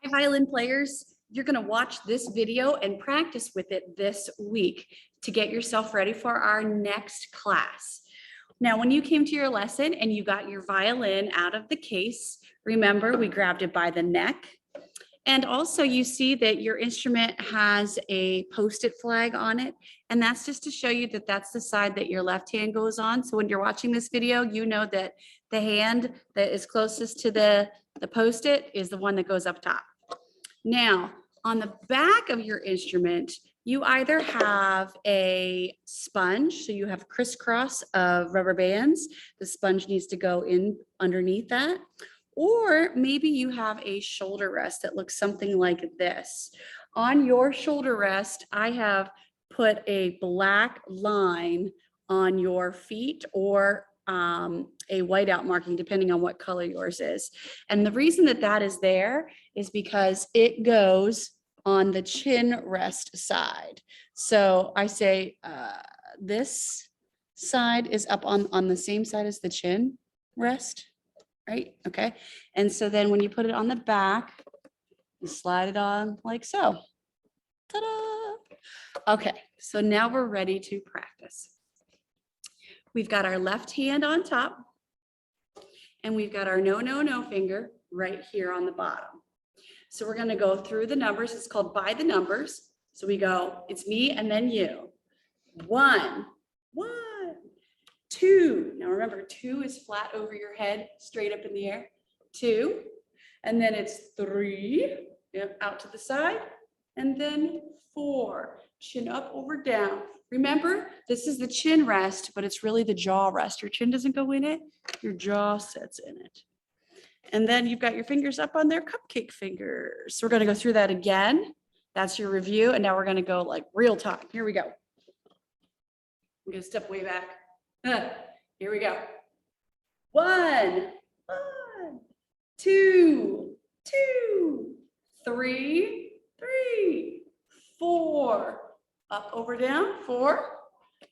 Hi, violin players. You're going to watch this video and practice with it this week to get yourself ready for our next class. Now, when you came to your lesson and you got your violin out of the case, remember we grabbed it by the neck. And also you see that your instrument has a Post-it flag on it. And that's just to show you that that's the side that your left hand goes on. So when you're watching this video, you know that the hand that is closest to the Post-it is the one that goes up top. Now, on the back of your instrument, you either have a sponge, so you have crisscross of rubber bands. The sponge needs to go in underneath that. Or maybe you have a shoulder rest that looks something like this. On your shoulder rest, I have put a black line on your feet or a whiteout marking, depending on what color yours is. And the reason that that is there is because it goes on the chin rest side. So I say this side is up on the same side as the chin rest, right? Okay. And so then when you put it on the back, you slide it on like so. Ta-da! Okay, so now we're ready to practice. We've got our left hand on top, and we've got our no, no, no finger right here on the bottom. So we're gonna go through the numbers. It's called by the numbers. So we go, it's me and then you. 1, 1, 2. Now remember, 2 is flat over your head, straight up in the air. 2, and then it's 3, out to the side, and then 4, chin up over down. Remember, this is the chin rest, but it's really the jaw rest. Your chin doesn't go in it, your jaw sits in it. And then you've got your fingers up on their cupcake fingers. So we're gonna go through that again. That's your review. And now we're gonna go like real time. Here we go. I'm gonna step way back. Here we go. 1, 2, 3, 4, up, over, down, 4.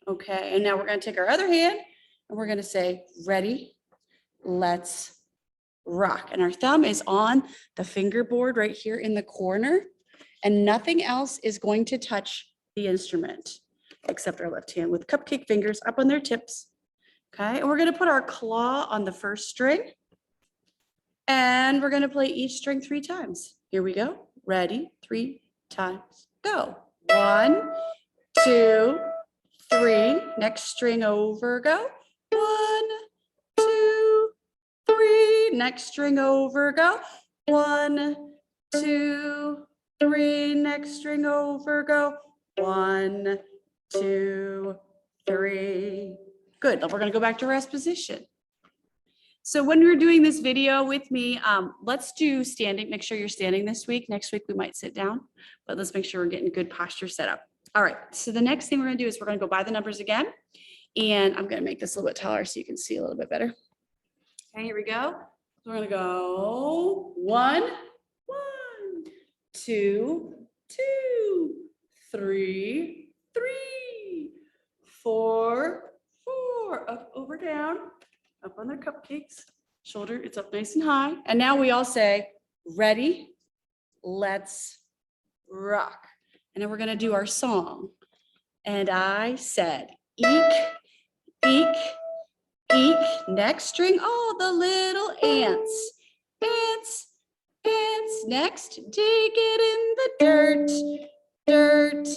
Okay, and now we're gonna take our other hand and we're gonna say, ready, let's rock. And our thumb is on the fingerboard right here in the corner, and nothing else is going to touch the instrument except our left hand with cupcake fingers up on their tips. Okay, and we're gonna put our claw on the first string, and we're gonna play each string 3 times. Here we go. Ready? 3 times. Go. 1, 2, 3. Next string over. Go. 1, 2, 3. Next string over. Go. 1, 2, 3. Next string over. Go. 1, 2, 3. Good. We're going to go back to rest position. So when you're doing this video with me, let's do standing. Make sure you're standing this week. Next week we might sit down, but let's make sure we're getting good posture set up. All right. So the next thing we're going to do is we're going to go by the numbers again, and I'm going to make this a little bit taller so you can see a little bit better. Okay, here we go. So we're going to go 1, 1, 2, 2, 3, 3, 4, 4, up, over, down, up on their cupcakes, shoulder, it's up nice and high. And now we all say, ready, let's rock. And then we're gonna do our song. And I said, eek, eek, eek. Next string, oh, the little ants. Ants, ants. Next, dig it in the dirt, dirt,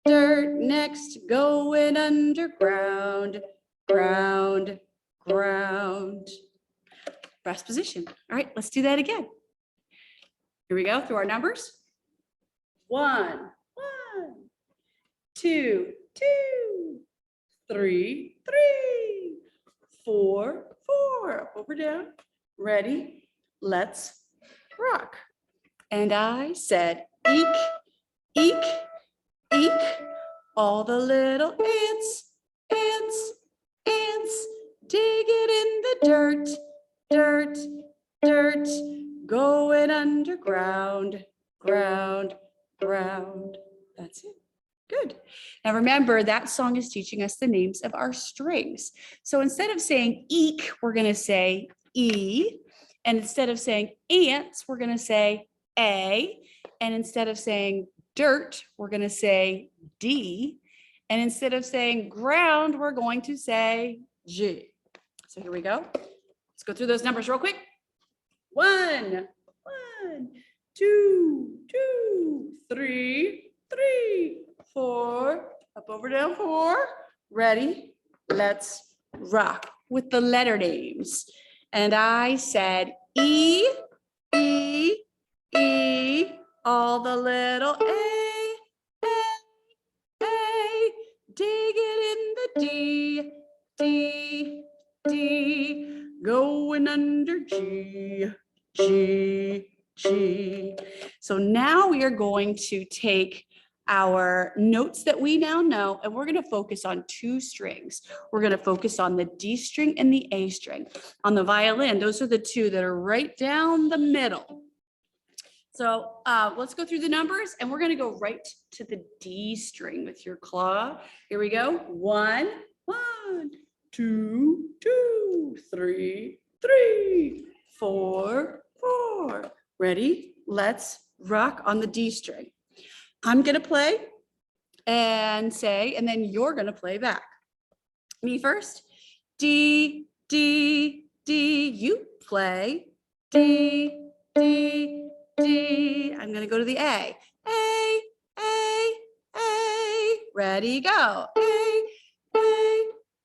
dirt. Next, going underground, ground, ground. Rest position. All right, let's do that again. Here we go through our numbers. 1, 1, 2, 2, 3, 3, 4, 4, up, over, down. Ready, let's rock. And I said, eek, eek, eek. All the little ants, ants, ants. Dig it in the dirt, dirt, dirt. Going underground, ground, ground. That's it. Good. Now remember, that song is teaching us the names of our strings. So instead of saying eek, we're going to say E. And instead of saying ants, we're going to say A. And instead of saying dirt, we're going to say D. And instead of saying ground, we're going to say G. So here we go. Let's go through those numbers real quick. 1, 1, 2, 2, 3, 3, 4, up, over, down, 4. Ready? Let's rock with the letter names. And I said E, E, E, all the little A, dig it in the D, D, D, going under G, G, G. So now we are going to take our notes that we now know, and we're going to focus on 2 strings. We're going to focus on the D string and the A string. On the violin, those are the 2 that are right down the middle. So let's go through the numbers, and we're going to go right to the D string with your claw. Here we go. 1, 1, 2, 2, 3, 3, 4, 4. Ready? Let's rock on the D string. I'm going to play and say, and then you're going to play back. Me first. D, D, D. You play. D, D, D. I'm going to go to the A. A, A, A. Ready, go. A, A,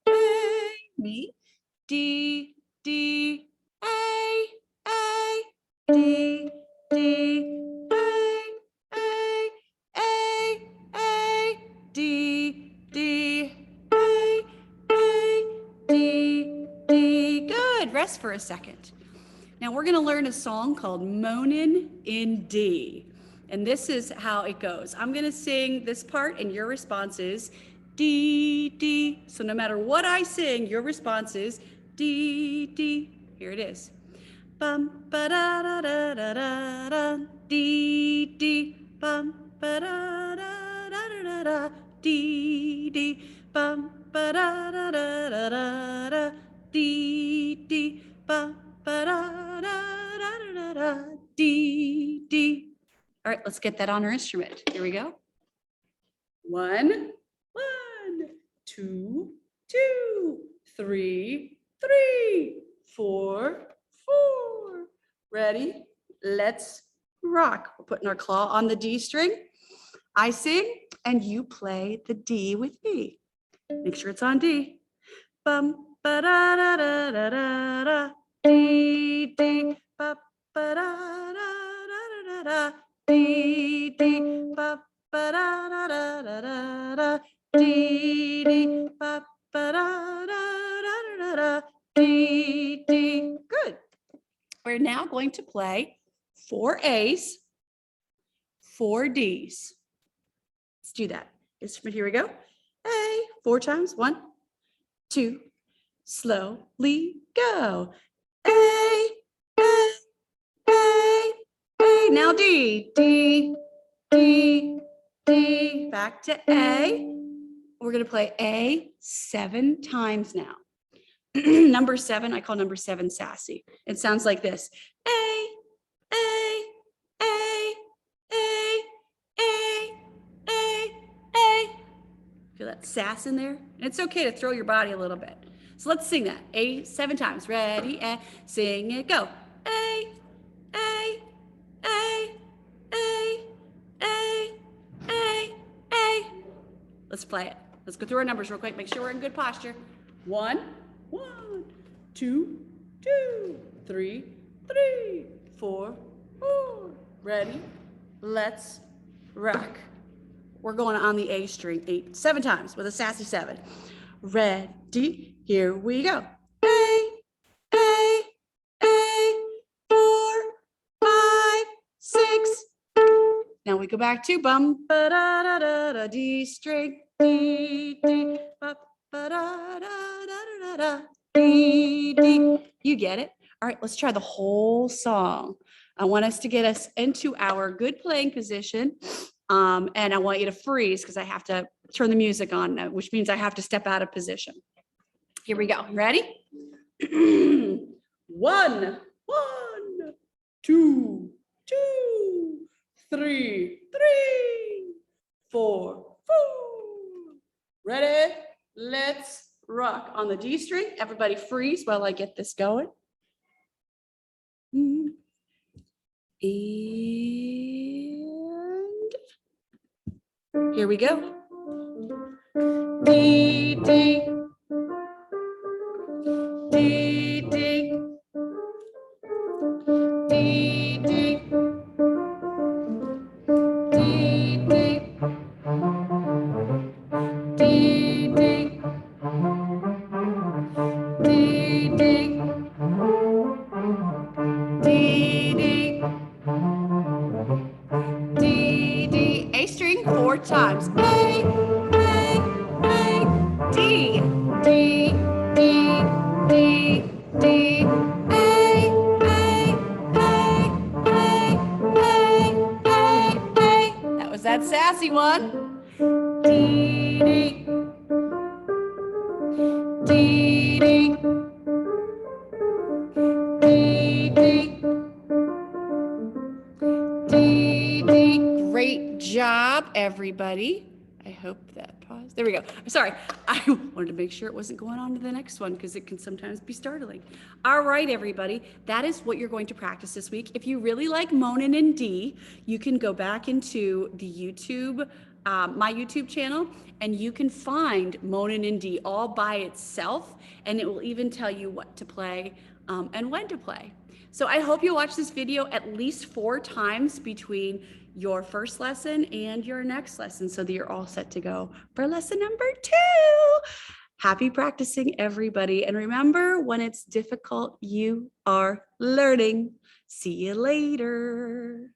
A. Me. D, D, A, A, D, D, A, A, A, A, D, D, A, A, D, D. Good. Rest for a second. Now we're going to learn a song called Moanin' in D. And this is how it goes. I'm going to sing this part and your response is D, D. So no matter what I sing, your response is D, D. Here it is. Bum, ba, da, da, da, da, da, da, D, D. Bum, ba, da, da, da, da, da, da, D, D. Bum, ba, da, da, da, da, da, da, D, D. Bum, ba, da, da, da, da, da, D, D. All right, let's get that on our instrument. Here we go. 1, 1, 2, 2, 3, 3, 4, 4. Ready? Let's rock. We're putting our claw on the D string. I sing and you play the D with me. Make sure it's on D. Bum, ba, da, da, da, da, da, da. D, D, ba, ba, da, da, da, da, da. D, D, ba, ba, da, da, da, da, da, da. D, D, ba, ba, da, da, da, da, da, D, D. Good. We're now going to play 4 A's, 4 D's. Let's do that. Here we go. A, 4 times. 1, 2, slowly go. A, A, A, A. Now D, D, D, D. Back to A. We're going to play A 7 times now. Number 7, I call number 7 sassy. It sounds like this. A, A, A, A, A, A, A. Feel that sass in there? And it's okay to throw your body a little bit. So let's sing that. A 7 times. Ready? And sing it. Go. A, A, A, A, A, A, A. Let's play it. Let's go through our numbers real quick. Make sure we're in good posture. 1, 1, 2, 2, 3, 3, 4, 4. Ready? Let's rock. We're going on the A string 7 times with a sassy 7. Ready? Here we go. A, A, A, 4, 5, 6. Now we go back to bum, ba, da, da, da, da, D string, D, D, ba, ba, da, da, da, da, da, D, D. You get it? All right, let's try the whole song. I want us to get us into our good playing position. And I want you to freeze because I have to turn the music on, which means I have to step out of position. Here we go. Ready? 1, 1, 2, 2, 3, 3, 4, 4. Ready? Let's rock. On the D string, everybody freeze while I get this going. And here we go. D, D, D, D, D, D, D, D, D, D, D, D, D, D, D, D, A string 4 times. A, D, D, D, D, D, A, A. That was that sassy one. D, D, D, D, D, D, D, D. Great job, everybody. I hope that paused. There we go. Sorry, I wanted to make sure it wasn't going on to the next one because it can sometimes be startling. All right, everybody, that is what you're going to practice this week. If you really like Monin in D, you can go back into the YouTube, my YouTube channel, and you can find Monin in D all by itself, and it will even tell you what to play and when to play. So I hope you watch this video at least 4 times between your first lesson and your next lesson so that you're all set to go for lesson number 2. Happy practicing, everybody. And remember, when it's difficult, you are learning. See you later.